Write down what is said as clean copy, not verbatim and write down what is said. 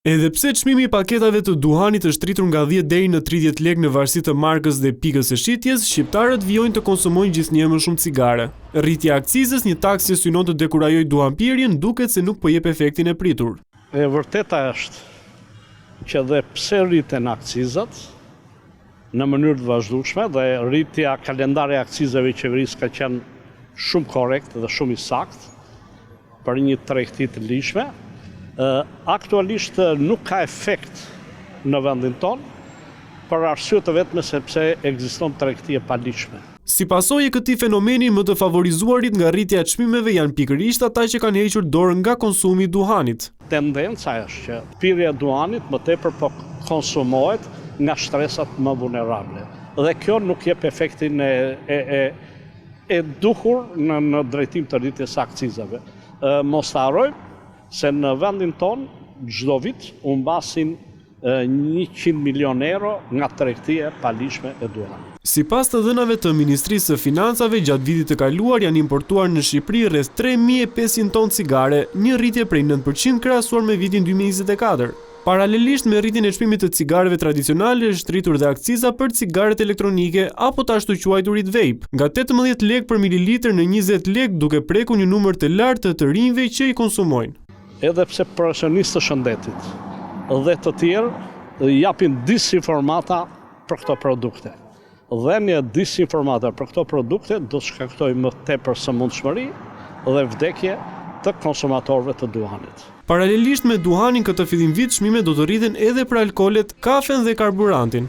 Edhe pse çmimi i paketave të duhanit është rritur nga 10 deri në 30 lekë në varësi të markës dhe pikës së shitjes, shqiptarët vijojnë të konsumojnë gjithnjë më shumë cigare. Rritja e akcizës, një taksë që synon të dekurajojë duhanpirjen, duket se nuk po jep efektin e pritur. E vërteta është që dhe pse rriten akcizat në mënyrë të vazhdueshme dhe rritja kalendari akcizave i qeverisë ka qenë shumë korrekt dhe shumë i saktë për një tregti të lishme. Aktualisht nuk ka efekt në vendin tonë për arsye të vetme sepse ekziston tregti e palishme. Si pasojë e këtij fenomeni, më të favorizuarit nga rritja e çmimeve janë pikërisht ata që kanë hequr dorë nga konsumi i duhanit. Tendenca është që pirja e duhanit më tepër po konsumohet nga shtresat më vulnerable. Dhe kjo nuk jep efektin e duhur në drejtim të rritjes së akcizave. Mos ta harrojmë se në vendin tonë çdo vit u mbasin 100 milion euro nga tregtia e palishme e duhanit. Sipas të dhënave të Ministrisë së Financave, gjatë vitit të kaluar janë importuar në Shqipëri rreth 3500 tonë cigare, një rritje prej 9% krahasuar me vitin 2024. Paralelisht me rritjen e çmimit të cigareve tradicionale, është rritur dhe akciza për cigaret elektronike apo të ashtu quajturit vape, nga 18 lekë për mililitër në 20 lekë, duke prekur një numër të lartë të rinjve që i konsumojnë. Edhe pse profesionistë të shëndetit dhe të tjerë japin disinformata për këto produkte. Dhënia e disinformata për këto produkte do të shkaktojë më tepër sëmundshmëri dhe vdekje të konsumatorëve të duhanit. Paralelisht me duhanin këtë fillim vit, çmimet do të rriten edhe për alkoolet, kafen dhe karburantin.